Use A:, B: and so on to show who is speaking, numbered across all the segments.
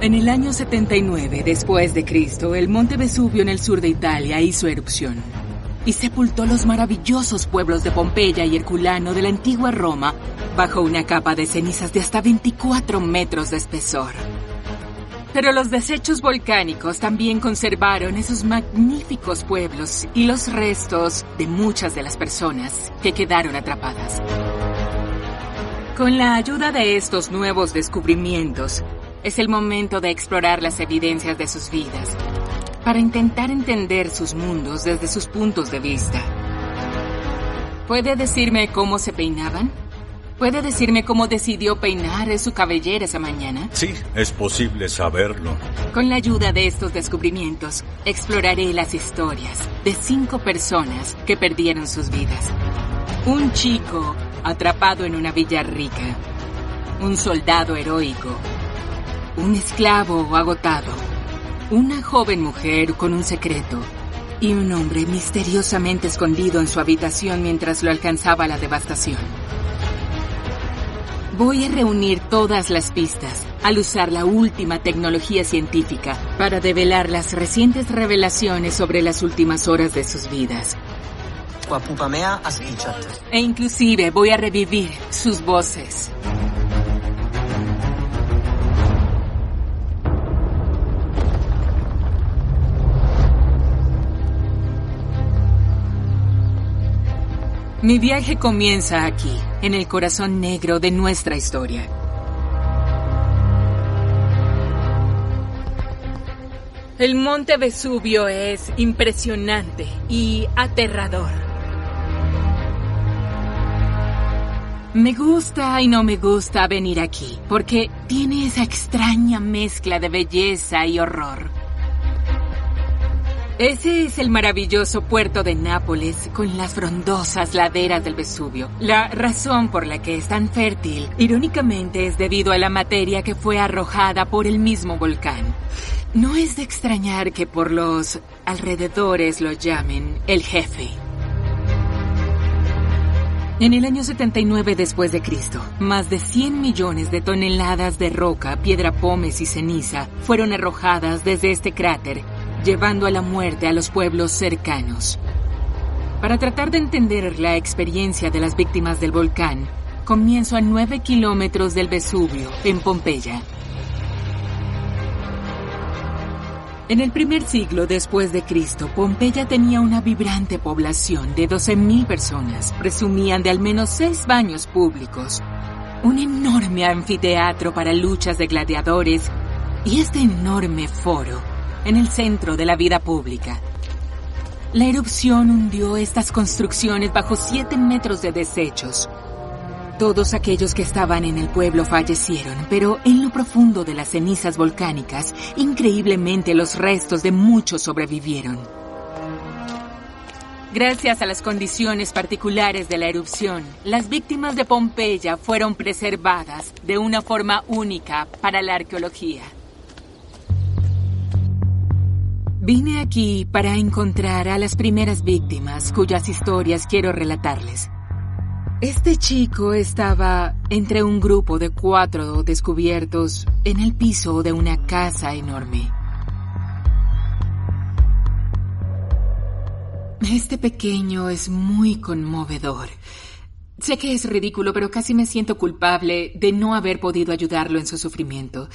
A: En el año 79 después de Cristo, el monte Vesubio en el sur de Italia hizo erupción y sepultó los maravillosos pueblos de Pompeya y Herculano de la antigua Roma bajo una capa de cenizas de hasta 24 metros de espesor. Pero los desechos volcánicos también conservaron esos magníficos pueblos y los restos de muchas de las personas que quedaron atrapadas. Con la ayuda de estos nuevos descubrimientos, es el momento de explorar las evidencias de sus vidas, para intentar entender sus mundos desde sus puntos de vista. ¿Puede decirme cómo se peinaban? ¿Puede decirme cómo decidió peinar su cabellera esa mañana?
B: Sí, es posible saberlo.
A: Con la ayuda de estos descubrimientos, exploraré las historias de 5 personas que perdieron sus vidas. Un chico atrapado en una villa rica. Un soldado heroico. Un esclavo agotado. Una joven mujer con un secreto. Y un hombre misteriosamente escondido en su habitación mientras lo alcanzaba la devastación. Voy a reunir todas las pistas al usar la última tecnología científica para develar las recientes revelaciones sobre las últimas horas de sus vidas. E inclusive voy a revivir sus voces. Mi viaje comienza aquí, en el corazón negro de nuestra historia. El monte Vesubio es impresionante y aterrador. Me gusta y no me gusta venir aquí, porque tiene esa extraña mezcla de belleza y horror. Ese es el maravilloso puerto de Nápoles con las frondosas laderas del Vesubio. La razón por la que es tan fértil, irónicamente, es debido a la materia que fue arrojada por el mismo volcán. No es de extrañar que por los alrededores lo llamen el jefe. En el año 79 después de Cristo, más de 100 millones de toneladas de roca, piedra pómez y ceniza fueron arrojadas desde este cráter, llevando a la muerte a los pueblos cercanos. Para tratar de entender la experiencia de las víctimas del volcán, comienzo a 9 kilómetros del Vesubio, en Pompeya. En el primer siglo después de Cristo, Pompeya tenía una vibrante población de 12,000 personas. Presumían de al menos 6 baños públicos, un enorme anfiteatro para luchas de gladiadores y este enorme foro en el centro de la vida pública. La erupción hundió estas construcciones bajo 7 metros de desechos. Todos aquellos que estaban en el pueblo fallecieron, pero en lo profundo de las cenizas volcánicas, increíblemente los restos de muchos sobrevivieron. Gracias a las condiciones particulares de la erupción, las víctimas de Pompeya fueron preservadas de una forma única para la arqueología. Vine aquí para encontrar a las primeras víctimas cuyas historias quiero relatarles. Este chico estaba entre un grupo de 4 descubiertos en el piso de una casa enorme. Este pequeño es muy conmovedor. Sé que es ridículo, pero casi me siento culpable de no haber podido ayudarlo en su sufrimiento.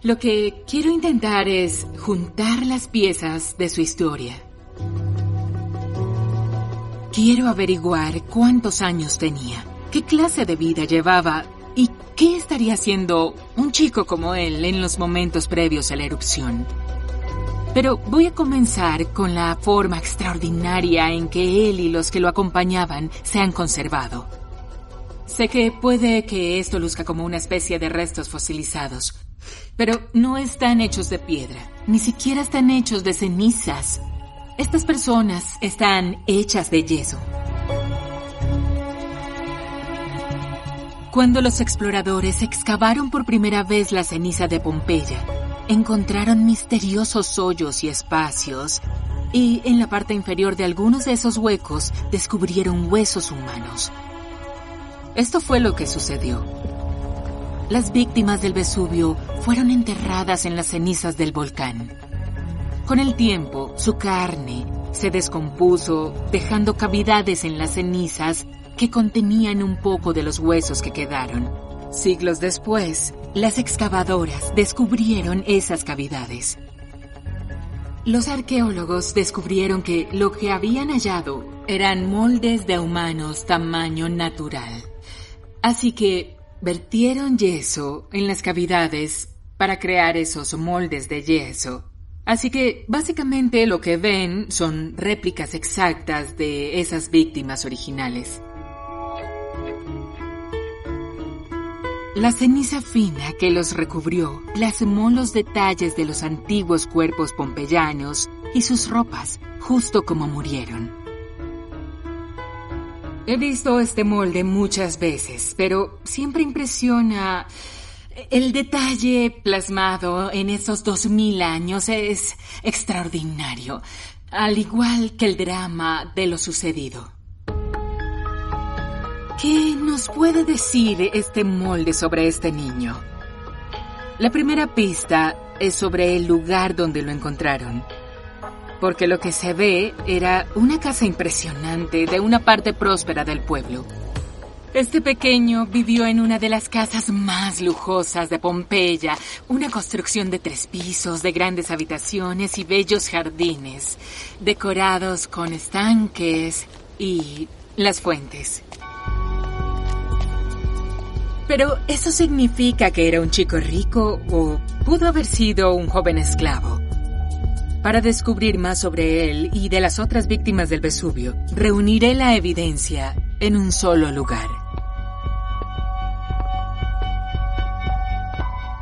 A: Lo que quiero intentar es juntar las piezas de su historia. Quiero averiguar cuántos años tenía, qué clase de vida llevaba y qué estaría haciendo un chico como él en los momentos previos a la erupción. Pero voy a comenzar con la forma extraordinaria en que él y los que lo acompañaban se han conservado. Sé que puede que esto luzca como una especie de restos fosilizados, pero no están hechos de piedra, ni siquiera están hechos de cenizas. Estas personas están hechas de yeso. Cuando los exploradores excavaron por primera vez la ceniza de Pompeya, encontraron misteriosos hoyos y espacios, y en la parte inferior de algunos de esos huecos descubrieron huesos humanos. Esto fue lo que sucedió. las víctimas del Vesubio fueron enterradas en las cenizas del volcán. Con el tiempo, su carne se descompuso, dejando cavidades en las cenizas que contenían un poco de los huesos que quedaron. Siglos después, las excavadoras descubrieron esas cavidades. Los arqueólogos descubrieron que lo que habían hallado eran moldes de humanos tamaño natural. Así que vertieron yeso en las cavidades para crear esos moldes de yeso. Así que básicamente lo que ven son réplicas exactas de esas víctimas originales. La ceniza fina que los recubrió plasmó los detalles de los antiguos cuerpos pompeyanos y sus ropas, justo como murieron. He visto este molde muchas veces, pero siempre impresiona. El detalle plasmado en esos 2000 años es extraordinario, al igual que el drama de lo sucedido. ¿Qué nos puede decir este molde sobre este niño? La primera pista es sobre el lugar donde lo encontraron, porque lo que se ve era una casa impresionante de una parte próspera del pueblo. Este pequeño vivió en una de las casas más lujosas de Pompeya, una construcción de 3 pisos, de grandes habitaciones y bellos jardines, decorados con estanques y las fuentes. Pero ¿eso significa que era un chico rico o pudo haber sido un joven esclavo? Para descubrir más sobre él y de las otras víctimas del Vesubio, reuniré la evidencia en un solo lugar.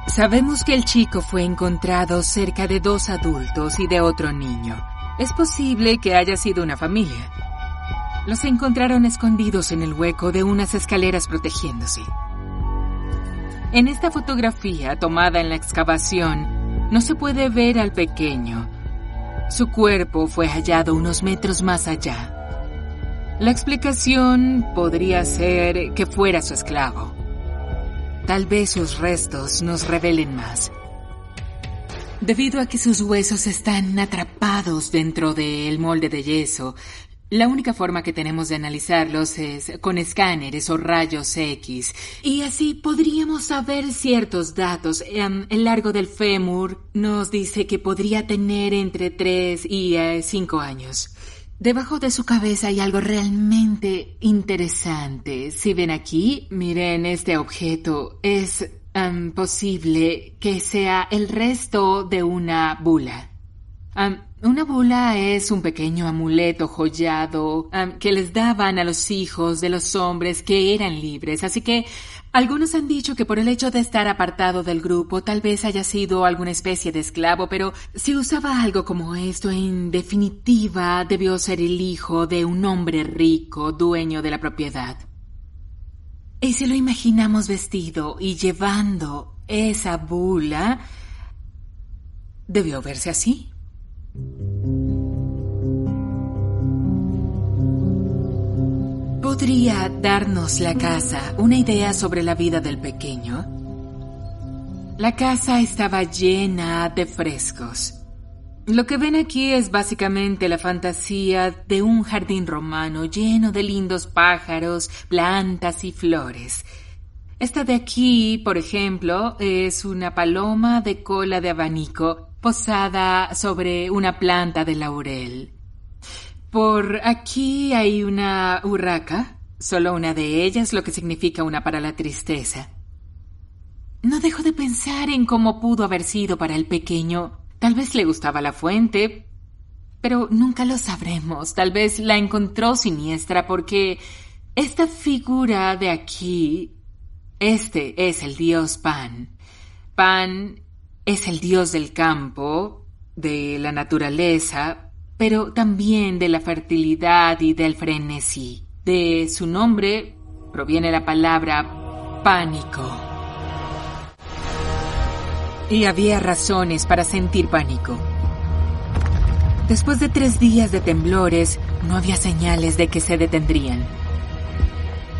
A: Sabemos que el chico fue encontrado cerca de 2 adultos y de otro niño. Es posible que haya sido una familia. Los encontraron escondidos en el hueco de unas escaleras protegiéndose. En esta fotografía tomada en la excavación, no se puede ver al pequeño. Su cuerpo fue hallado unos metros más allá. La explicación podría ser que fuera su esclavo. Tal vez sus restos nos revelen más. Debido a que sus huesos están atrapados dentro del molde de yeso, la única forma que tenemos de analizarlos es con escáneres o rayos X, y así podríamos saber ciertos datos. El largo del fémur nos dice que podría tener entre 3 y 5 años. Debajo de su cabeza hay algo realmente interesante. Si ven aquí, miren este objeto. Es posible que sea el resto de una bula. Una bula es un pequeño amuleto joyado que les daban a los hijos de los hombres que eran libres. Así que algunos han dicho que por el hecho de estar apartado del grupo tal vez haya sido alguna especie de esclavo, pero si usaba algo como esto, en definitiva debió ser el hijo de un hombre rico, dueño de la propiedad. Y si lo imaginamos vestido y llevando esa bula, debió verse así. ¿Podría darnos la casa una idea sobre la vida del pequeño? La casa estaba llena de frescos. Lo que ven aquí es básicamente la fantasía de un jardín romano lleno de lindos pájaros, plantas y flores. Esta de aquí, por ejemplo, es una paloma de cola de abanico posada sobre una planta de laurel. Por aquí hay una urraca, solo una de ellas, lo que significa una para la tristeza. No dejo de pensar en cómo pudo haber sido para el pequeño. Tal vez le gustaba la fuente, pero nunca lo sabremos. Tal vez la encontró siniestra porque esta figura de aquí, este es el dios Pan. Pan es el dios del campo, de la naturaleza, pero también de la fertilidad y del frenesí. De su nombre proviene la palabra pánico. Y había razones para sentir pánico. Después de 3 días de temblores, no había señales de que se detendrían.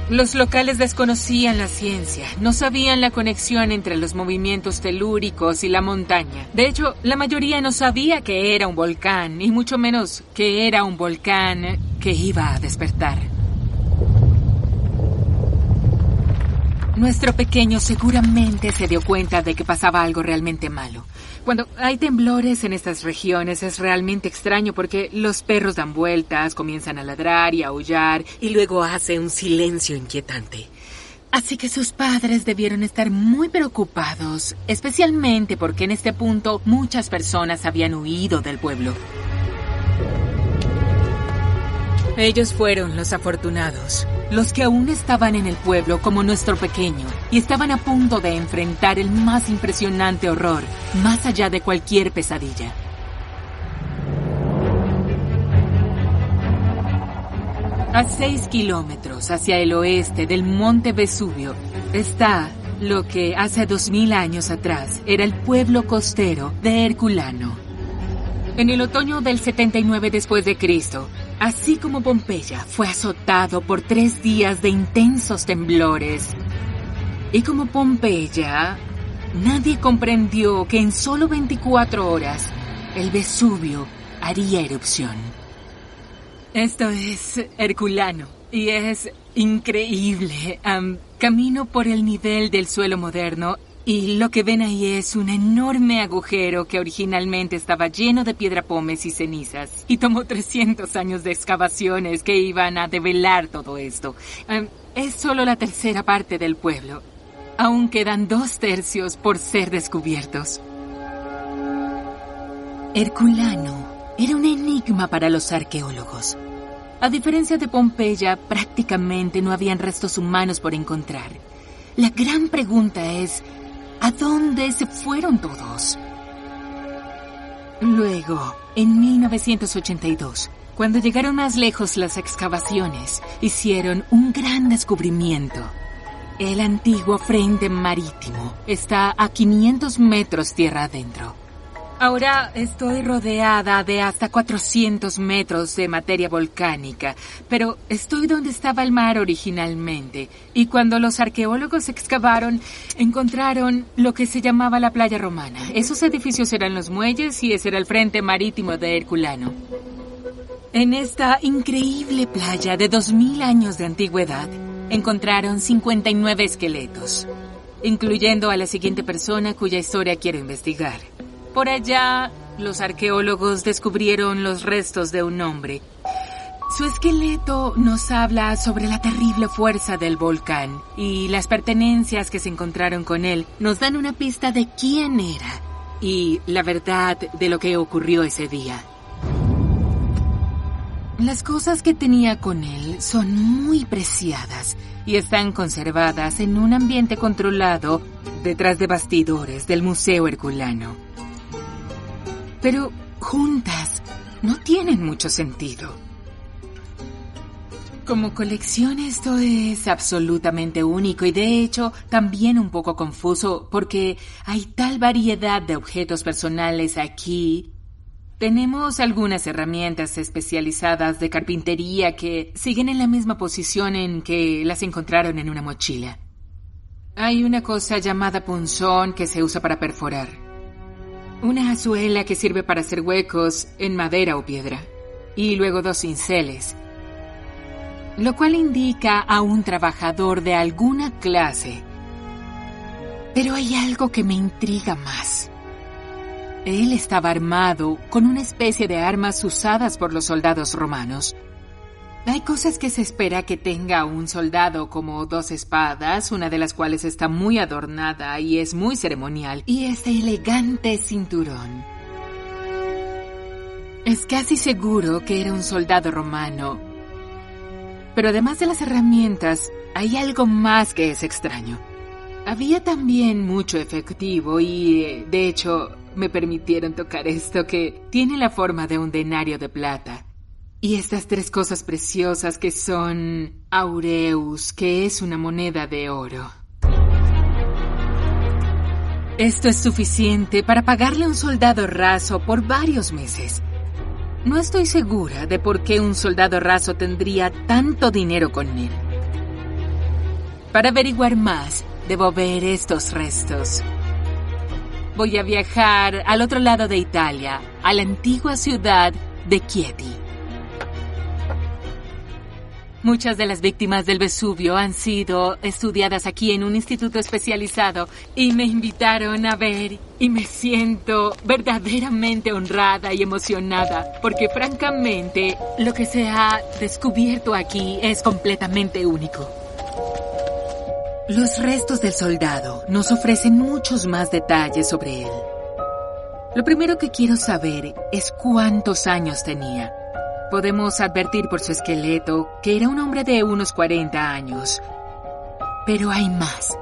A: Los locales desconocían la ciencia, no sabían la conexión entre los movimientos telúricos y la montaña. De hecho, la mayoría no sabía que era un volcán, y mucho menos que era un volcán que iba a despertar. Nuestro pequeño seguramente se dio cuenta de que pasaba algo realmente malo. Cuando hay temblores en estas regiones es realmente extraño porque los perros dan vueltas, comienzan a ladrar y a aullar y luego hace un silencio inquietante. Así que sus padres debieron estar muy preocupados, especialmente porque en este punto muchas personas habían huido del pueblo. Ellos fueron los afortunados, los que aún estaban en el pueblo como nuestro pequeño y estaban a punto de enfrentar el más impresionante horror, más allá de cualquier pesadilla. A 6 kilómetros hacia el oeste del monte Vesubio está lo que hace 2000 años atrás era el pueblo costero de Herculano. En el otoño del 79 después de Cristo, así como Pompeya fue azotado por 3 días de intensos temblores. Y como Pompeya, nadie comprendió que en solo 24 horas el Vesubio haría erupción. Esto es Herculano y es increíble. Camino por el nivel del suelo moderno y lo que ven ahí es un enorme agujero que originalmente estaba lleno de piedra pómez y cenizas. Y tomó 300 años de excavaciones que iban a develar todo esto. Es solo la tercera parte del pueblo. Aún quedan 2/3 por ser descubiertos. Herculano era un enigma para los arqueólogos. A diferencia de Pompeya, prácticamente no habían restos humanos por encontrar. La gran pregunta es, ¿a dónde se fueron todos? Luego, en 1982, cuando llegaron más lejos las excavaciones, hicieron un gran descubrimiento. El antiguo frente marítimo está a 500 metros tierra adentro. Ahora estoy rodeada de hasta 400 metros de materia volcánica, pero estoy donde estaba el mar originalmente. Y cuando los arqueólogos excavaron, encontraron lo que se llamaba la playa romana. Esos edificios eran los muelles y ese era el frente marítimo de Herculano. En esta increíble playa de 2000 años de antigüedad, encontraron 59 esqueletos, incluyendo a la siguiente persona cuya historia quiero investigar. Por allá, los arqueólogos descubrieron los restos de un hombre. Su esqueleto nos habla sobre la terrible fuerza del volcán y las pertenencias que se encontraron con él nos dan una pista de quién era y la verdad de lo que ocurrió ese día. Las cosas que tenía con él son muy preciadas y están conservadas en un ambiente controlado detrás de bastidores del Museo Herculano. Pero juntas no tienen mucho sentido. Como colección esto es absolutamente único y de hecho también un poco confuso porque hay tal variedad de objetos personales aquí. Tenemos algunas herramientas especializadas de carpintería que siguen en la misma posición en que las encontraron en una mochila. Hay una cosa llamada punzón que se usa para perforar. Una azuela que sirve para hacer huecos en madera o piedra. Y luego 2 cinceles. Lo cual indica a un trabajador de alguna clase. Pero hay algo que me intriga más. Él estaba armado con una especie de armas usadas por los soldados romanos. Hay cosas que se espera que tenga un soldado como 2 espadas, una de las cuales está muy adornada y es muy ceremonial, y ese elegante cinturón. Es casi seguro que era un soldado romano. Pero además de las herramientas, hay algo más que es extraño. Había también mucho efectivo y, de hecho, me permitieron tocar esto que tiene la forma de un denario de plata. Y estas 3 cosas preciosas que son aureus, que es una moneda de oro. Esto es suficiente para pagarle a un soldado raso por varios meses. No estoy segura de por qué un soldado raso tendría tanto dinero con él. Para averiguar más, debo ver estos restos. Voy a viajar al otro lado de Italia, a la antigua ciudad de Chieti. Muchas de las víctimas del Vesubio han sido estudiadas aquí en un instituto especializado y me invitaron a ver y me siento verdaderamente honrada y emocionada porque francamente lo que se ha descubierto aquí es completamente único. Los restos del soldado nos ofrecen muchos más detalles sobre él. Lo primero que quiero saber es cuántos años tenía. Podemos advertir por su esqueleto que era un hombre de unos 40 años. Pero hay más.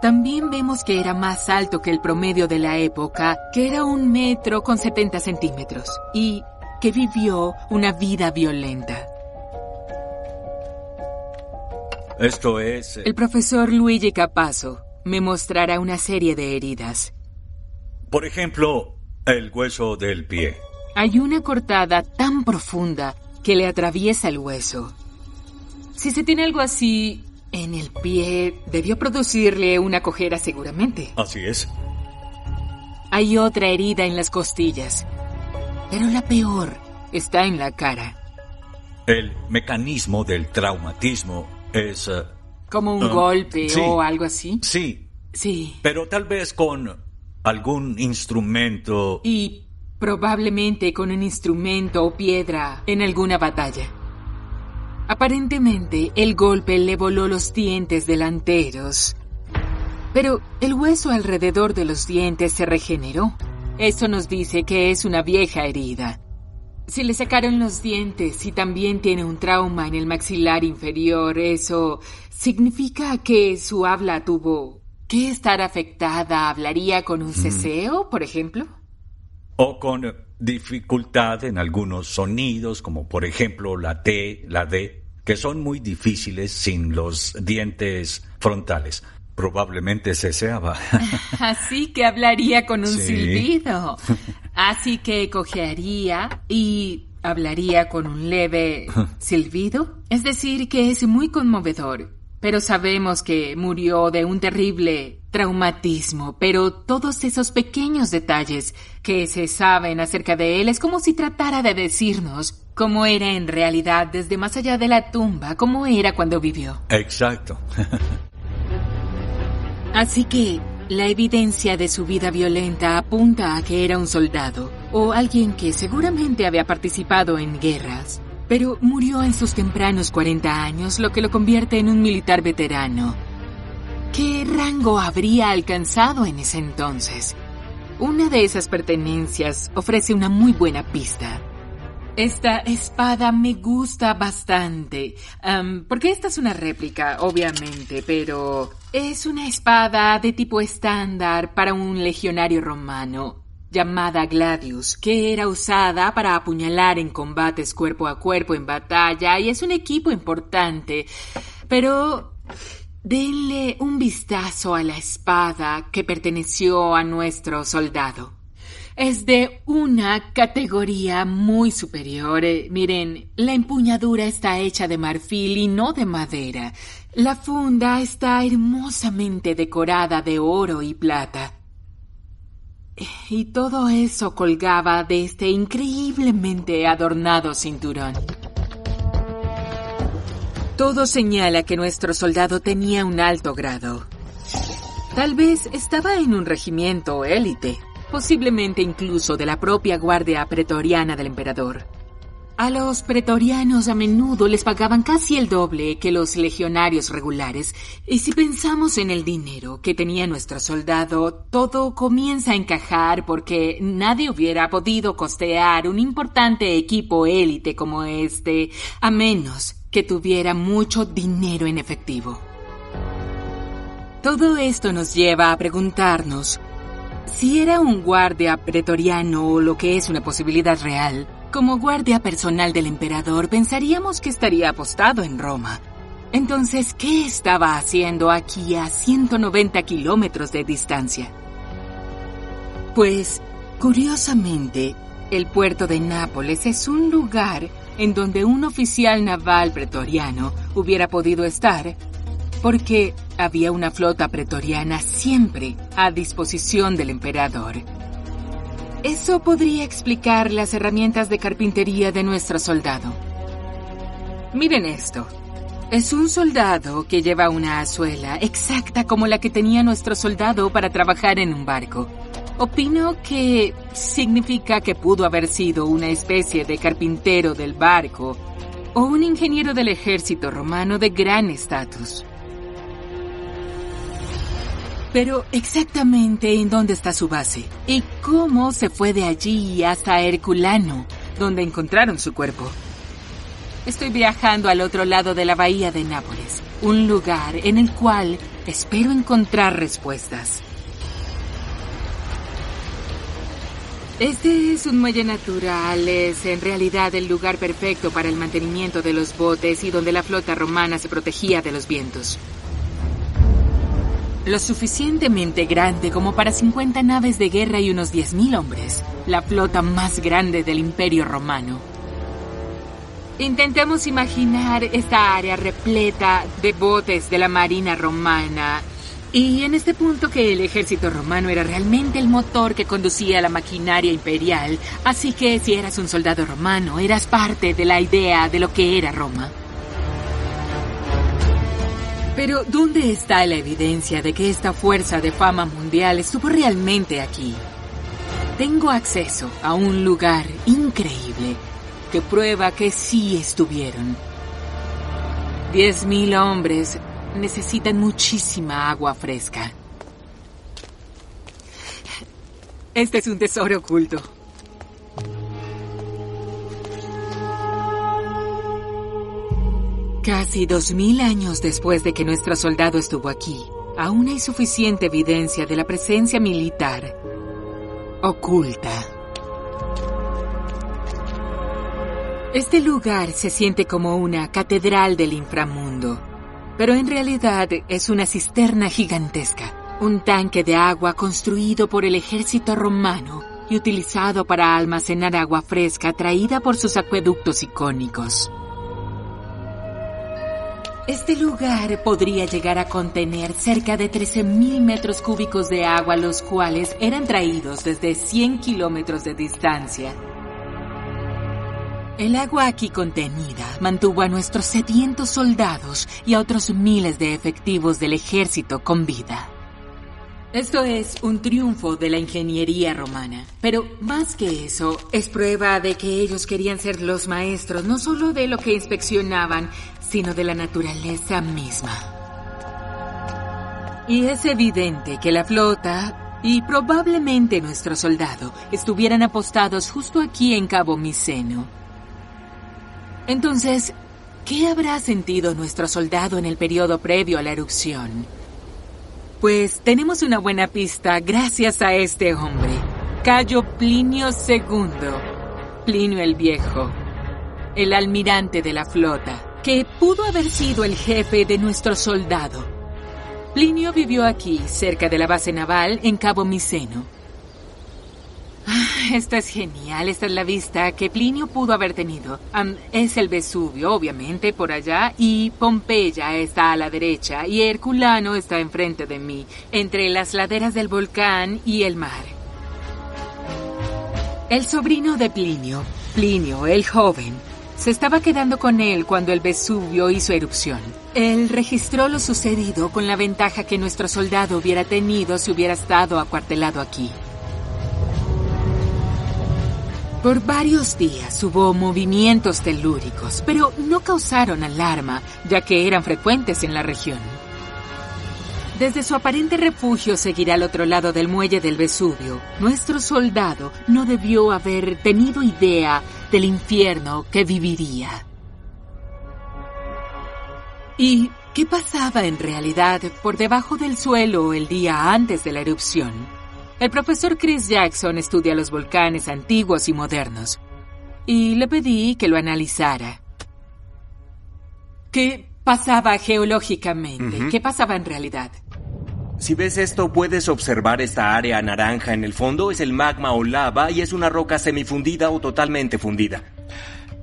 A: También vemos que era más alto que el promedio de la época, que era 1,70 m, y que vivió una vida violenta.
B: Esto es...
A: El profesor Luigi Capasso me mostrará una serie de heridas.
B: Por ejemplo, el hueso del pie.
A: Hay una cortada tan profunda que le atraviesa el hueso. Si se tiene algo así en el pie, debió producirle una cojera seguramente.
B: Así es.
A: Hay otra herida en las costillas, pero la peor está en la cara.
B: El mecanismo del traumatismo es...
A: ¿Como un golpe
B: sí,
A: o algo así?
B: Sí.
A: Sí.
B: Pero tal vez con algún instrumento...
A: Y probablemente con un instrumento o piedra en alguna batalla. Aparentemente, el golpe le voló los dientes delanteros. Pero el hueso alrededor de los dientes se regeneró. Eso nos dice que es una vieja herida. Si le sacaron los dientes y también tiene un trauma en el maxilar inferior, eso significa que su habla tuvo que estar afectada. ¿Hablaría con un ceseo, por ejemplo?
B: O con dificultad en algunos sonidos, como por ejemplo la T, la D, que son muy difíciles sin los dientes frontales. Probablemente ceseaba.
A: Así que hablaría con un
B: Sí.
A: silbido. Así que cojearía y hablaría con un leve silbido. Es decir, que es muy conmovedor. Pero sabemos que murió de un terrible traumatismo. Pero todos esos pequeños detalles que se saben acerca de él es como si tratara de decirnos cómo era en realidad desde más allá de la tumba, cómo era cuando vivió.
B: Exacto.
A: Así que la evidencia de su vida violenta apunta a que era un soldado o alguien que seguramente había participado en guerras. Pero murió en sus tempranos 40 años, lo que lo convierte en un militar veterano. ¿Qué rango habría alcanzado en ese entonces? Una de esas pertenencias ofrece una muy buena pista. Esta espada me gusta bastante, porque esta es una réplica, obviamente, pero es una espada de tipo estándar para un legionario romano, llamada Gladius, que era usada para apuñalar en combates cuerpo a cuerpo en batalla, y es un equipo importante. Pero denle un vistazo a la espada que perteneció a nuestro soldado. Es de una categoría muy superior. Miren, la empuñadura está hecha de marfil y no de madera. La funda está hermosamente decorada de oro y plata. Y todo eso colgaba de este increíblemente adornado cinturón. Todo señala que nuestro soldado tenía un alto grado. Tal vez estaba en un regimiento élite, posiblemente incluso de la propia guardia pretoriana del emperador. A los pretorianos a menudo les pagaban casi el doble que los legionarios regulares, y si pensamos en el dinero que tenía nuestro soldado, todo comienza a encajar porque nadie hubiera podido costear un importante equipo élite como este, a menos que tuviera mucho dinero en efectivo. Todo esto nos lleva a preguntarnos si era un guardia pretoriano o lo que es una posibilidad real. Como guardia personal del emperador, pensaríamos que estaría apostado en Roma. Entonces, ¿qué estaba haciendo aquí a 190 kilómetros de distancia? Pues, curiosamente, el puerto de Nápoles es un lugar en donde un oficial naval pretoriano hubiera podido estar porque había una flota pretoriana siempre a disposición del emperador. Eso podría explicar las herramientas de carpintería de nuestro soldado. Miren esto. Es un soldado que lleva una azuela exacta como la que tenía nuestro soldado para trabajar en un barco. Opino que significa que pudo haber sido una especie de carpintero del barco o un ingeniero del ejército romano de gran estatus. Pero exactamente en dónde está su base y cómo se fue de allí hasta Herculano, donde encontraron su cuerpo. Estoy viajando al otro lado de la bahía de Nápoles, un lugar en el cual espero encontrar respuestas. Este es un muelle natural, es en realidad el lugar perfecto para el mantenimiento de los botes y donde la flota romana se protegía de los vientos. Lo suficientemente grande como para 50 naves de guerra y unos 10.000 hombres, la flota más grande del Imperio Romano. Intentemos imaginar esta área repleta de botes de la Marina Romana. Y en este punto que el ejército romano era realmente el motor que conducía la maquinaria imperial, así que si eras un soldado romano, eras parte de la idea de lo que era Roma. Pero, ¿dónde está la evidencia de que esta fuerza de fama mundial estuvo realmente aquí? Tengo acceso a un lugar increíble que prueba que sí estuvieron. 10.000 hombres necesitan muchísima agua fresca. Este es un tesoro oculto. Casi 2.000 años después de que nuestro soldado estuvo aquí, aún hay suficiente evidencia de la presencia militar oculta. Este lugar se siente como una catedral del inframundo, pero en realidad es una cisterna gigantesca, un tanque de agua construido por el ejército romano y utilizado para almacenar agua fresca traída por sus acueductos icónicos. Este lugar podría llegar a contener cerca de 13.000 metros cúbicos de agua, los cuales eran traídos desde 100 kilómetros de distancia. El agua aquí contenida mantuvo a nuestros sedientos soldados y a otros miles de efectivos del ejército con vida. Esto es un triunfo de la ingeniería romana, pero más que eso, es prueba de que ellos querían ser los maestros no solo de lo que inspeccionaban, sino de la naturaleza misma. Y es evidente que la flota y probablemente nuestro soldado estuvieran apostados justo aquí en Cabo Miceno. Entonces, ¿qué habrá sentido nuestro soldado en el periodo previo a la erupción? Pues tenemos una buena pista gracias a este hombre, Cayo Plinio II, Plinio el Viejo, el almirante de la flota, que pudo haber sido el jefe de nuestro soldado. Plinio vivió aquí, cerca de la base naval en Cabo Miceno. Esto es genial, esta es la vista que Plinio pudo haber tenido. Es el Vesubio, obviamente, por allá, y Pompeya está a la derecha, y Herculano está enfrente de mí, entre las laderas del volcán y el mar. El sobrino de Plinio, Plinio el joven, se estaba quedando con él cuando el Vesubio hizo erupción. Él registró lo sucedido con la ventaja que nuestro soldado hubiera tenido si hubiera estado acuartelado aquí. Por varios días hubo movimientos telúricos, pero no causaron alarma, ya que eran frecuentes en la región. Desde su aparente refugio seguir al otro lado del muelle del Vesubio, nuestro soldado no debió haber tenido idea del infierno que viviría. ¿Y qué pasaba en realidad por debajo del suelo el día antes de la erupción? El profesor Chris Jackson estudia los volcanes antiguos y modernos, y le pedí que lo analizara. ¿Qué pasaba geológicamente? ¿Qué pasaba en realidad?
C: Si ves esto, puedes observar esta área naranja en el fondo. Es el magma o lava y es una roca semifundida o totalmente fundida.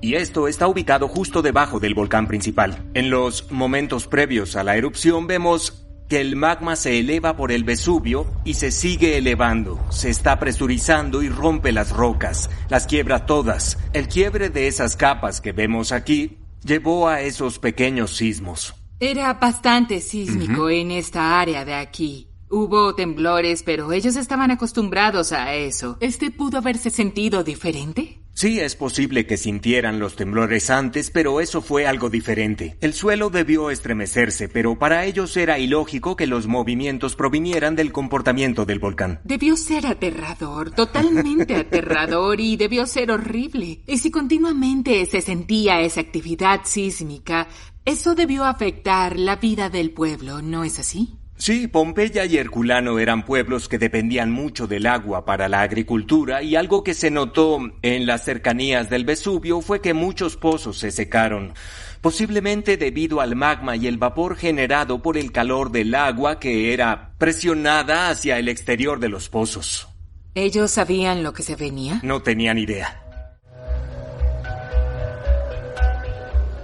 C: y esto está ubicado justo debajo del volcán principal. En los momentos previos a la erupción vemos que el magma se eleva por el Vesubio y se sigue elevando, se está presurizando y rompe las rocas, las quiebra todas. El quiebre de esas capas que vemos aquí llevó a esos pequeños sismos.
A: Era bastante sísmico en esta área de aquí. Hubo temblores, pero ellos estaban acostumbrados a eso. ¿Este pudo haberse sentido diferente?
C: Sí, es posible que sintieran los temblores antes, pero eso fue algo diferente. El suelo debió estremecerse, pero para ellos era ilógico que los movimientos provinieran del comportamiento del volcán.
A: Debió ser aterrador, totalmente aterrador, y debió ser horrible. Y si continuamente se sentía esa actividad sísmica, eso debió afectar la vida del pueblo, ¿no es así?
C: Sí, Pompeya y Herculano eran pueblos que dependían mucho del agua para la agricultura, y algo que se notó en las cercanías del Vesubio fue que muchos pozos se secaron, posiblemente debido al magma y el vapor generado por el calor del agua que era presionada hacia el exterior de los pozos.
A: ¿Ellos sabían lo que se venía?
C: No tenían idea.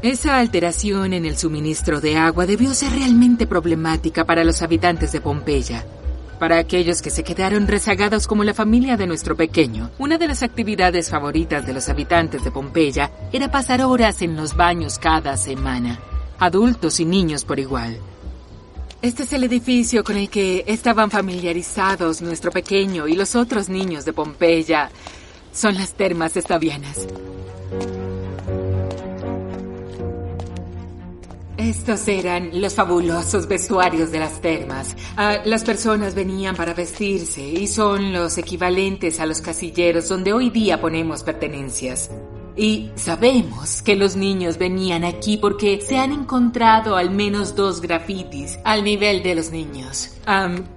A: Esa alteración en el suministro de agua debió ser realmente problemática para los habitantes de Pompeya. Para aquellos que se quedaron rezagados como la familia de nuestro pequeño, una de las actividades favoritas de los habitantes de Pompeya era pasar horas en los baños cada semana, adultos y niños por igual. Este es el edificio con el que estaban familiarizados nuestro pequeño y los otros niños de Pompeya. Son las termas estavianas. Estos eran los fabulosos vestuarios de las termas. Las personas venían para vestirse y son los equivalentes a los casilleros donde hoy día ponemos pertenencias. Y sabemos que los niños venían aquí porque se han encontrado al menos 2 grafitis al nivel de los niños.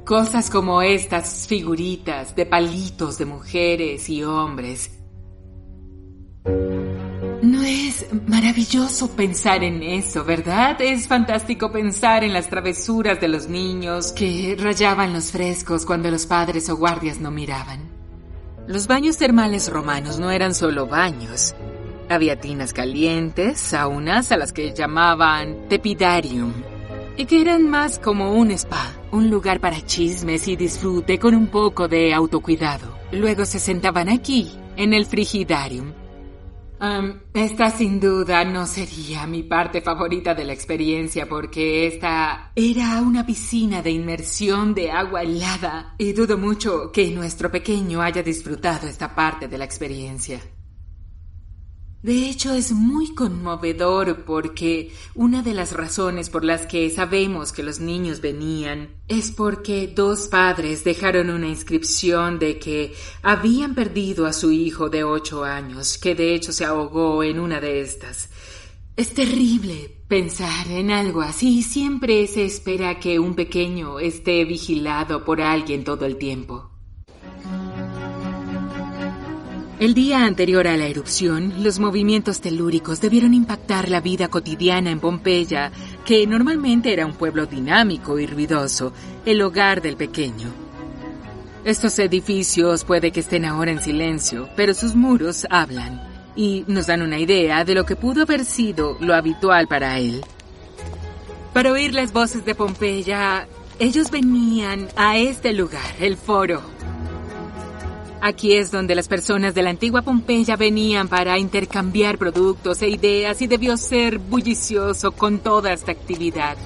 A: Cosas como estas figuritas de palitos de mujeres y hombres. No es maravilloso pensar en eso, ¿verdad? Es fantástico pensar en las travesuras de los niños que rayaban los frescos cuando los padres o guardias no miraban. Los baños termales romanos no eran solo baños. Había tinas calientes, saunas a las que llamaban tepidarium, y que eran más como un spa, un lugar para chismes y disfrute con un poco de autocuidado. Luego se sentaban aquí, en el frigidarium. Esta sin duda no sería mi parte favorita de la experiencia porque esta era una piscina de inmersión de agua helada y dudo mucho que nuestro pequeño haya disfrutado esta parte de la experiencia. De hecho, es muy conmovedor porque una de las razones por las que sabemos que los niños venían es porque 2 padres dejaron una inscripción de que habían perdido a su hijo de 8 años, que de hecho se ahogó en una de estas. Es terrible pensar en algo así. Siempre se espera que un pequeño esté vigilado por alguien todo el tiempo. El día anterior a la erupción, los movimientos telúricos debieron impactar la vida cotidiana en Pompeya, que normalmente era un pueblo dinámico y ruidoso, el hogar del pequeño. Estos edificios puede que estén ahora en silencio, pero sus muros hablan y nos dan una idea de lo que pudo haber sido lo habitual para él. Para oír las voces de Pompeya, ellos venían a este lugar, el Foro. Aquí es donde las personas de la antigua Pompeya venían para intercambiar productos e ideas y debió ser bullicioso con toda esta actividad.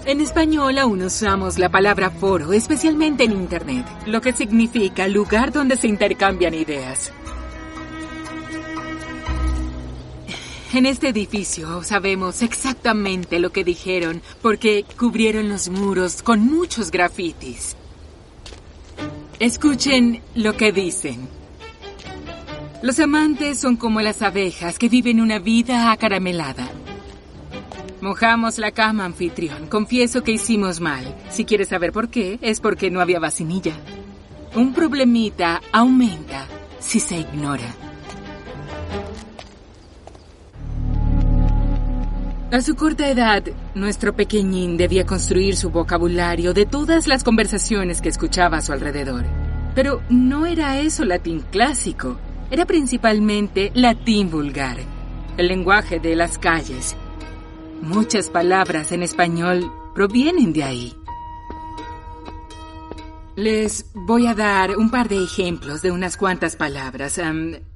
A: En español aún usamos la palabra foro, especialmente en Internet, lo que significa lugar donde se intercambian ideas. En este edificio sabemos exactamente lo que dijeron porque cubrieron los muros con muchos grafitis. Escuchen lo que dicen. Los amantes son como las abejas que viven una vida acaramelada. Mojamos la cama, anfitrión. Confieso que hicimos mal. Si quieres saber por qué, es porque no había vacinilla. Un problemita aumenta si se ignora. A su corta edad, nuestro pequeñín debía construir su vocabulario de todas las conversaciones que escuchaba a su alrededor. Pero no era eso latín clásico. era principalmente latín vulgar, el lenguaje de las calles. Muchas palabras en español provienen de ahí. Les voy a dar un par de ejemplos de unas cuantas palabras.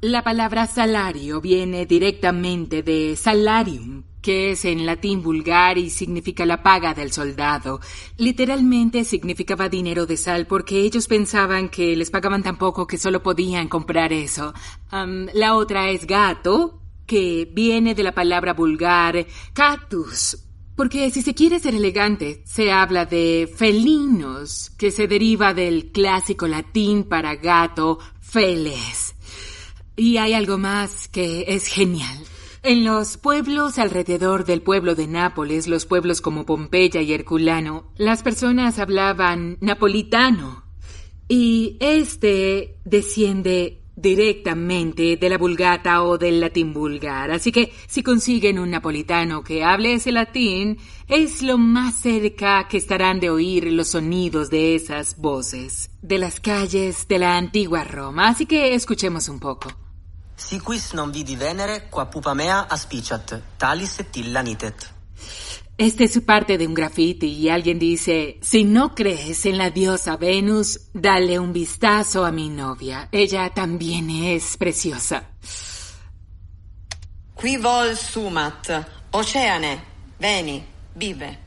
A: La palabra salario viene directamente de salarium, que es en latín vulgar y significa la paga del soldado. Literalmente significaba dinero de sal porque ellos pensaban que les pagaban tan poco que solo podían comprar eso. La otra es gato, que viene de la palabra vulgar cactus. Porque si se quiere ser elegante, se habla de felinos, que se deriva del clásico latín para gato, feles. Y hay algo más que es genial. En los pueblos alrededor del pueblo de Nápoles, los pueblos como Pompeya y Herculano, las personas hablaban napolitano. Y desciende directamente de la vulgata o del latín vulgar. Así que si consiguen un napolitano que hable ese latín, es lo más cerca que estarán de oír los sonidos de esas voces de las calles de la antigua Roma. Así que escuchemos un poco.
D: Si quis non vidi Venere, qua pupa mea aspiciat, talis et illa nitet.
A: Este es parte de un graffiti y alguien dice: si no crees en la diosa Venus, dale un vistazo a mi novia. Ella también es preciosa.
E: Qui vol sumat, oceane, veni, vive.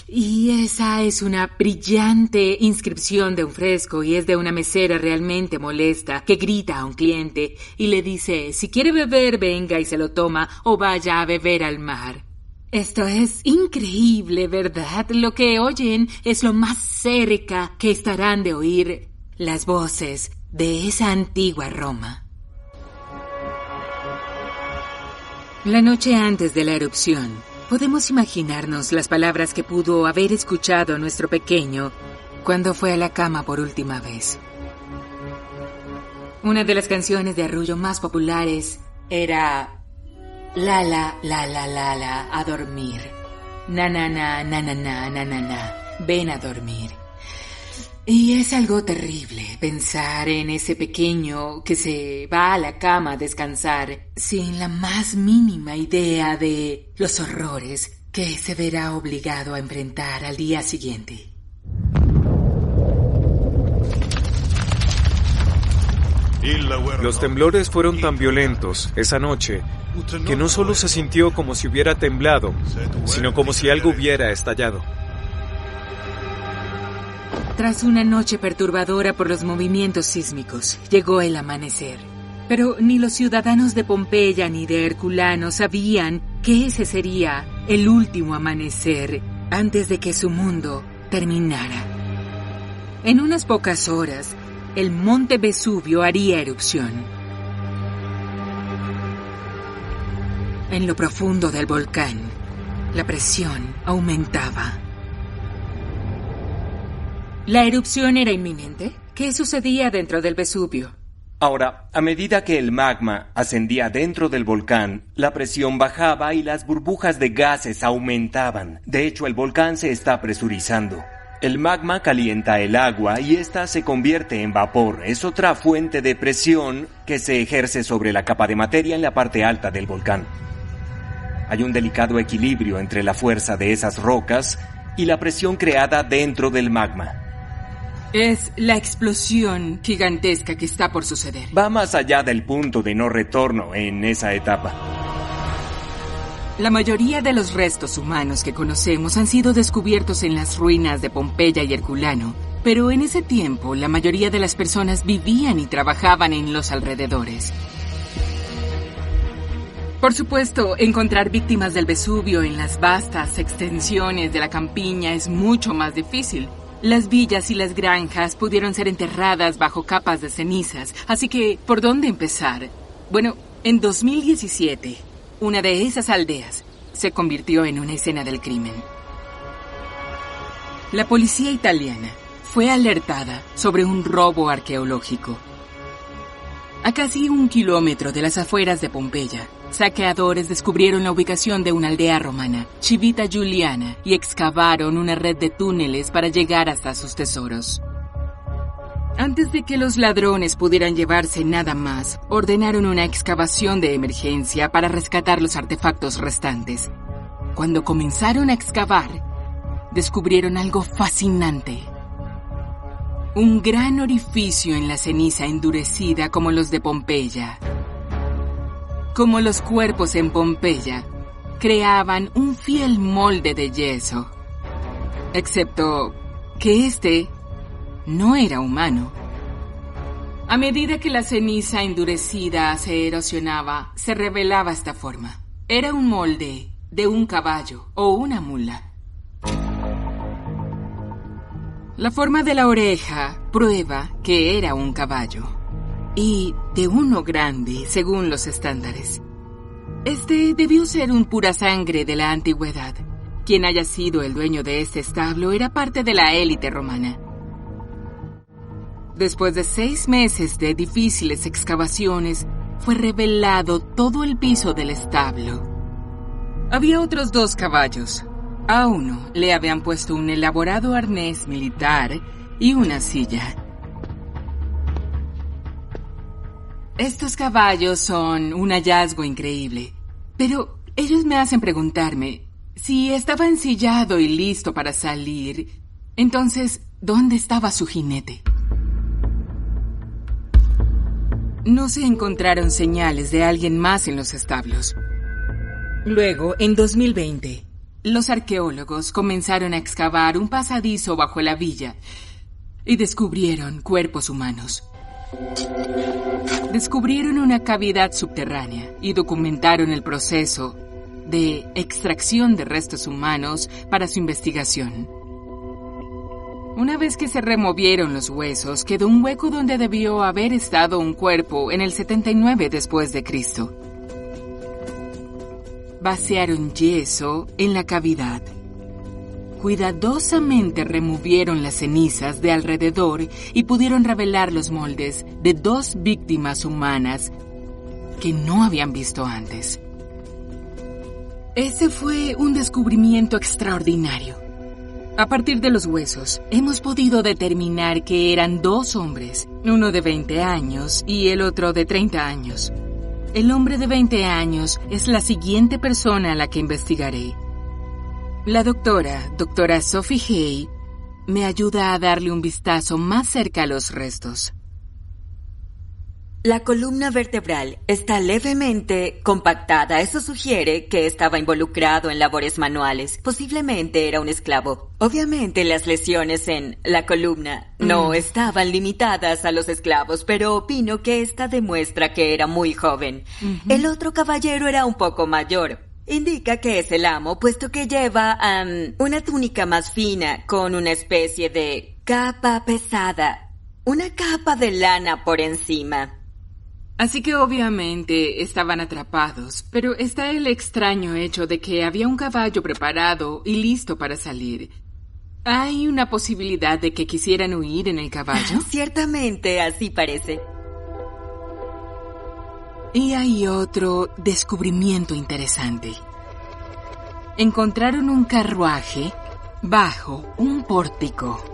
A: Y esa es una brillante inscripción de un fresco y es de una mesera realmente molesta que grita a un cliente y le dice: si quiere beber, venga y se lo toma o vaya a beber al mar. Esto es increíble, ¿verdad? Lo que oyen es lo más cerca que estarán de oír las voces de esa antigua Roma. La noche antes de la erupción, podemos imaginarnos las palabras que pudo haber escuchado nuestro pequeño cuando fue a la cama por última vez. Una de las canciones de arrullo más populares era: la la la la la la, a dormir. Na na na na na na na na na, ven a dormir. Y es algo terrible pensar en ese pequeño que se va a la cama a descansar sin la más mínima idea de los horrores que se verá obligado a enfrentar al día siguiente.
F: Los temblores fueron tan violentos esa noche que no solo se sintió como si hubiera temblado, sino como si algo hubiera estallado.
A: Tras una noche perturbadora por los movimientos sísmicos, llegó el amanecer. Pero ni los ciudadanos de Pompeya ni de Herculano sabían que ese sería el último amanecer antes de que su mundo terminara. En unas pocas horas, el monte Vesubio haría erupción. En lo profundo del volcán, la presión aumentaba. ¿La erupción era inminente? ¿Qué sucedía dentro del Vesubio?
C: Ahora, a medida que el magma ascendía dentro del volcán, la presión bajaba y las burbujas de gases aumentaban. De hecho, el volcán se está presurizando. El magma calienta el agua y ésta se convierte en vapor. Es otra fuente de presión que se ejerce sobre la capa de materia en la parte alta del volcán. Hay un delicado equilibrio entre la fuerza de esas rocas y la presión creada dentro del magma.
A: Es la explosión gigantesca que está por suceder.
C: Va más allá del punto de no retorno en esa etapa.
A: La mayoría de los restos humanos que conocemos han sido descubiertos en las ruinas de Pompeya y Herculano, pero en ese tiempo la mayoría de las personas vivían y trabajaban en los alrededores. Por supuesto, encontrar víctimas del Vesubio en las vastas extensiones de la campiña es mucho más difícil. Las villas y las granjas pudieron ser enterradas bajo capas de cenizas, así que, ¿por dónde empezar? Bueno, en 2017... una de esas aldeas se convirtió en una escena del crimen. La policía italiana fue alertada sobre un robo arqueológico. A casi 1 kilómetro de las afueras de Pompeya, saqueadores descubrieron la ubicación de una aldea romana, Civita Giuliana, y excavaron una red de túneles para llegar hasta sus tesoros. Antes de que los ladrones pudieran llevarse nada más, ordenaron una excavación de emergencia para rescatar los artefactos restantes. Cuando comenzaron a excavar, descubrieron algo fascinante. Un gran orificio en la ceniza endurecida como los de Pompeya. Como los cuerpos en Pompeya, creaban un fiel molde de yeso. Excepto que este no era humano. A medida que la ceniza endurecida se erosionaba, se revelaba esta forma. Era un molde de un caballo o una mula. La forma de la oreja prueba que era un caballo, y de uno grande según los estándares. Este debió ser un pura sangre de la antigüedad. Quien haya sido el dueño de este establo era parte de la élite romana. Después de 6 meses de difíciles excavaciones, fue revelado todo el piso del establo. Había otros 2 caballos. A uno le habían puesto un elaborado arnés militar y una silla. Estos caballos son un hallazgo increíble, pero ellos me hacen preguntarme, si estaba ensillado y listo para salir, entonces, ¿dónde estaba su jinete? No se encontraron señales de alguien más en los establos. Luego, en 2020, los arqueólogos comenzaron a excavar un pasadizo bajo la villa y descubrieron cuerpos humanos. Descubrieron una cavidad subterránea y documentaron el proceso de extracción de restos humanos para su investigación. Una vez que se removieron los huesos, quedó un hueco donde debió haber estado un cuerpo en el 79 después de Cristo. Vaciaron yeso en la cavidad. Cuidadosamente removieron las cenizas de alrededor y pudieron revelar los moldes de 2 víctimas humanas que no habían visto antes. Ese fue un descubrimiento extraordinario. A partir de los huesos, hemos podido determinar que eran 2 hombres, uno de 20 años y el otro de 30 años. El hombre de 20 años es la siguiente persona a la que investigaré. La doctora Sophie Hay, me ayuda a darle un vistazo más cerca a los restos.
G: La columna vertebral está levemente compactada. Eso sugiere que estaba involucrado en labores manuales. Posiblemente era un esclavo. Obviamente las lesiones en la columna no estaban limitadas a los esclavos, pero opino que esta demuestra que era muy joven. El otro caballero era un poco mayor. Indica que es el amo, puesto que lleva una túnica más fina con una especie de capa pesada. Una capa de lana por encima.
A: Así que obviamente estaban atrapados, pero está el extraño hecho de que había un caballo preparado y listo para salir. ¿Hay una posibilidad de que quisieran huir en el caballo?
G: Ciertamente, así parece.
A: Y hay otro descubrimiento interesante. Encontraron un carruaje bajo un pórtico.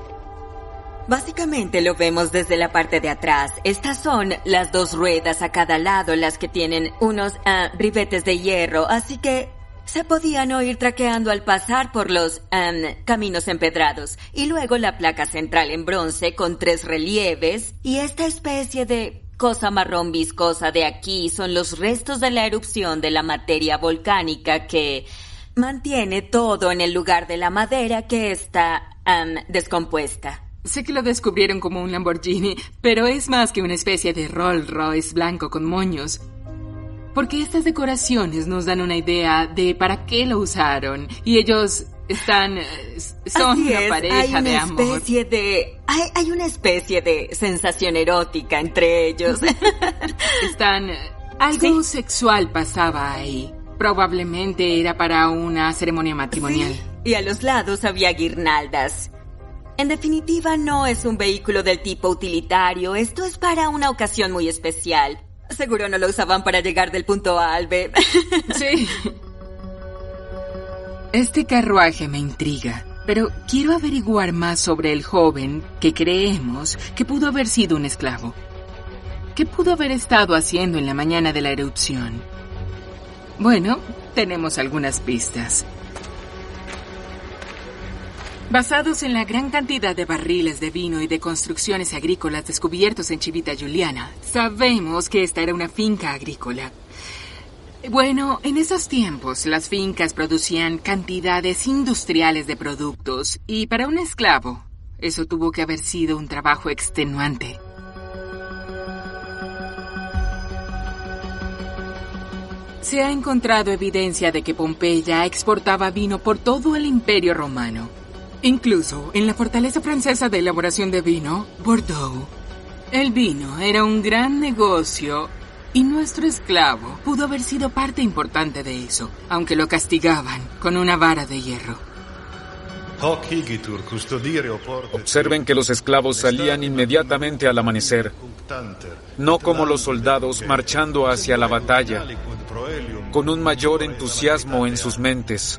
G: Básicamente lo vemos desde la parte de atrás. Estas son las 2 ruedas a cada lado, las que tienen unos ribetes de hierro, así que se podían oír traqueando al pasar por los caminos empedrados. Y luego la placa central en bronce con 3 relieves y esta especie de cosa marrón viscosa de aquí son los restos de la erupción de la materia volcánica que mantiene todo en el lugar de la madera que está descompuesta.
A: Sé que lo descubrieron como un Lamborghini, pero es más que una especie de Rolls Royce blanco con moños. Porque estas decoraciones nos dan una idea de para qué lo usaron. Y ellos son una pareja de amor.
G: Hay una especie de sensación erótica entre ellos.
A: Algo sexual pasaba ahí. Probablemente era para una ceremonia matrimonial.
G: Sí, y a los lados había guirnaldas. En definitiva, no es un vehículo del tipo utilitario. Esto es para una ocasión muy especial. Seguro no lo usaban para llegar del punto A al B.
A: Sí. Este carruaje me intriga. Pero quiero averiguar más sobre el joven que creemos que pudo haber sido un esclavo. ¿Qué pudo haber estado haciendo en la mañana de la erupción? Bueno, tenemos algunas pistas. Basados en la gran cantidad de barriles de vino y de construcciones agrícolas descubiertos en Civita Giuliana, sabemos que esta era una finca agrícola. Bueno, en esos tiempos las fincas producían cantidades industriales de productos y para un esclavo eso tuvo que haber sido un trabajo extenuante. Se ha encontrado evidencia de que Pompeya exportaba vino por todo el Imperio Romano. Incluso en la fortaleza francesa de elaboración de vino, Bordeaux. El vino era un gran negocio y nuestro esclavo pudo haber sido parte importante de eso, aunque lo castigaban con una vara de hierro.
F: Observen que los esclavos salían inmediatamente al amanecer, no como los soldados marchando hacia la batalla, con un mayor entusiasmo en sus mentes.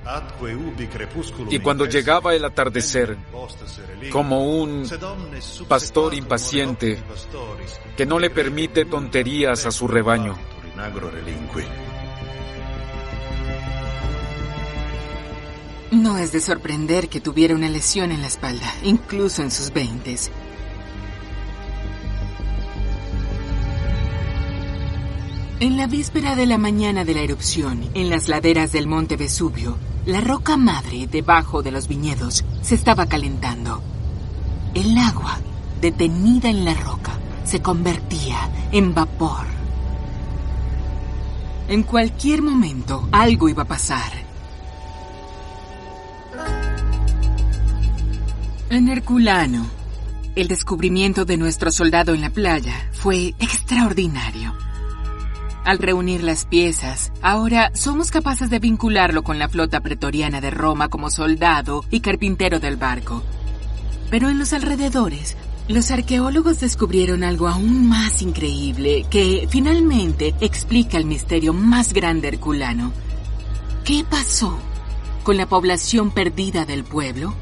F: Y cuando llegaba el atardecer, como un pastor impaciente que no le permite tonterías a su rebaño.
A: No es de sorprender que tuviera una lesión en la espalda, incluso en sus 20s. En la víspera de la mañana de la erupción, en las laderas del monte Vesubio, la roca madre debajo de los viñedos se estaba calentando. El agua, detenida en la roca, se convertía en vapor. En cualquier momento, algo iba a pasar. En Herculano, el descubrimiento de nuestro soldado en la playa fue extraordinario. Al reunir las piezas, ahora somos capaces de vincularlo con la flota pretoriana de Roma como soldado y carpintero del barco. Pero en los alrededores, los arqueólogos descubrieron algo aún más increíble que finalmente explica el misterio más grande herculano. ¿Qué pasó con la población perdida del pueblo?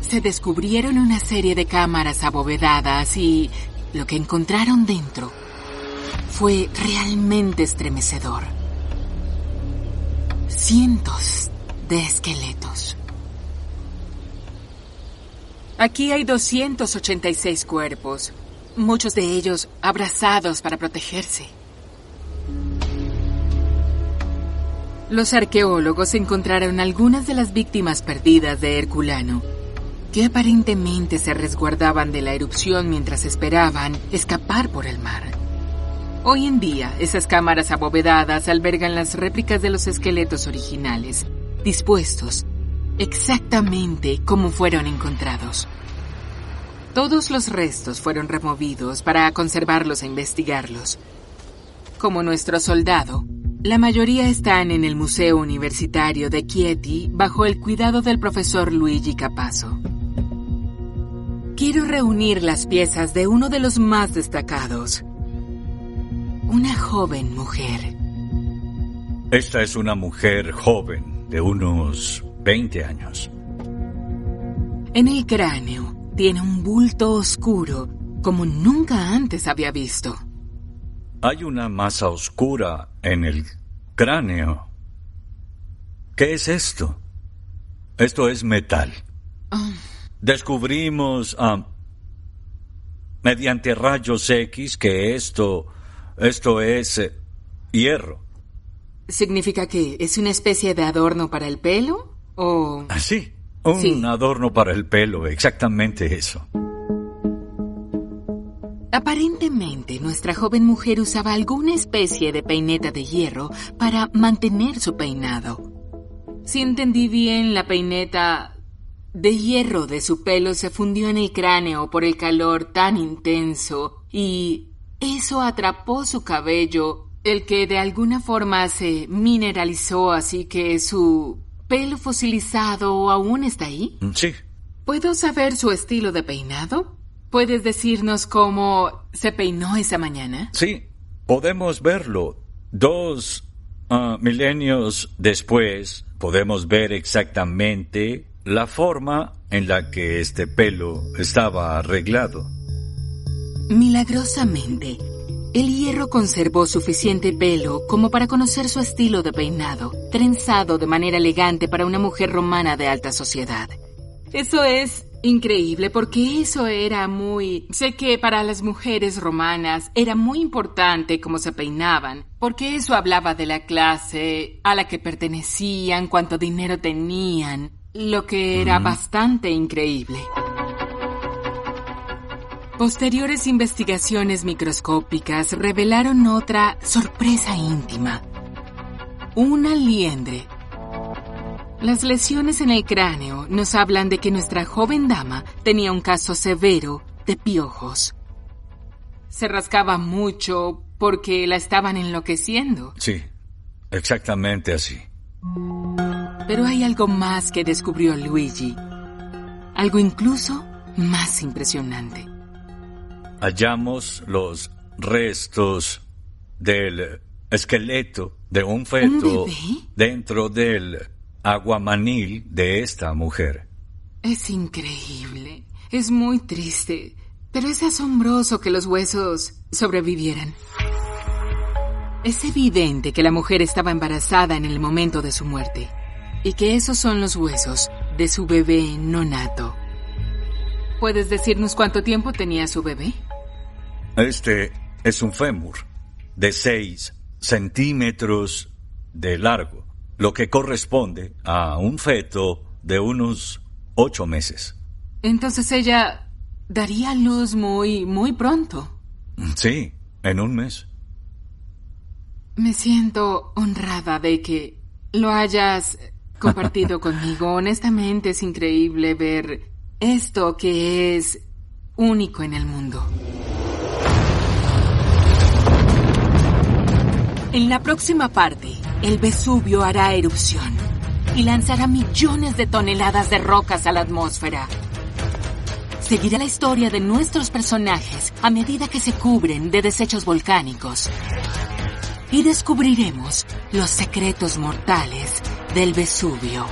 A: Se descubrieron una serie de cámaras abovedadas y lo que encontraron dentro fue realmente estremecedor. Cientos de esqueletos. Aquí hay 286 cuerpos, muchos de ellos abrazados para protegerse. Los arqueólogos encontraron algunas de las víctimas perdidas de Herculano, que aparentemente se resguardaban de la erupción mientras esperaban escapar por el mar. Hoy en día, esas cámaras abovedadas albergan las réplicas de los esqueletos originales, dispuestos exactamente como fueron encontrados. Todos los restos fueron removidos para conservarlos e investigarlos. Como nuestro soldado, la mayoría están en el Museo Universitario de Chieti bajo el cuidado del profesor Luigi Capasso. Quiero reunir las piezas de uno de los más destacados. Una joven mujer.
B: Esta es una mujer joven, de unos 20 años.
A: En el cráneo tiene un bulto oscuro como nunca antes había visto.
B: Hay una masa oscura en el cráneo. ¿Qué es esto? Esto es metal. Descubrimos mediante rayos X que esto es hierro.
A: ¿Significa que es una especie de adorno para el pelo? ¿O...?
B: Sí, un adorno para el pelo, exactamente eso.
A: Aparentemente, nuestra joven mujer usaba alguna especie de peineta de hierro para mantener su peinado. Si entendí bien, la peineta de hierro de su pelo se fundió en el cráneo por el calor tan intenso y eso atrapó su cabello, el que de alguna forma se mineralizó, así que su pelo fosilizado aún está ahí.
B: Sí.
A: ¿Puedo saber su estilo de peinado? ¿Puedes decirnos cómo se peinó esa mañana?
B: Sí, podemos verlo. 2 milenios después podemos ver exactamente la forma en la que este pelo estaba arreglado.
A: Milagrosamente, el hierro conservó suficiente pelo como para conocer su estilo de peinado, trenzado de manera elegante para una mujer romana de alta sociedad. Eso es increíble porque eso era muy... Sé que para las mujeres romanas era muy importante cómo se peinaban, porque eso hablaba de la clase a la que pertenecían, cuánto dinero tenían, lo que era bastante increíble. Posteriores investigaciones microscópicas revelaron otra sorpresa íntima. Una liendre. Las lesiones en el cráneo nos hablan de que nuestra joven dama tenía un caso severo de piojos. Se rascaba mucho porque la estaban enloqueciendo.
B: Sí, exactamente así.
A: Pero hay algo más que descubrió Luigi. Algo incluso más impresionante.
B: Hallamos los restos del esqueleto de un feto dentro del aguamanil de esta mujer.
A: Es increíble. Es muy triste. Pero es asombroso que los huesos sobrevivieran. Es evidente que la mujer estaba embarazada en el momento de su muerte. Y que esos son los huesos de su bebé no nato. ¿Puedes decirnos cuánto tiempo tenía su bebé?
B: Este es un fémur de 6 centímetros de largo, lo que corresponde a un feto de unos 8 meses.
A: Entonces ella daría a luz muy pronto.
B: Sí, en un mes.
A: Me siento honrada de que lo hayas compartido conmigo. Honestamente es increíble ver esto que es único en el mundo. En la próxima parte, el Vesubio hará erupción y lanzará millones de toneladas de rocas a la atmósfera. Seguirá la historia de nuestros personajes a medida que se cubren de desechos volcánicos. Y descubriremos los secretos mortales del Vesubio.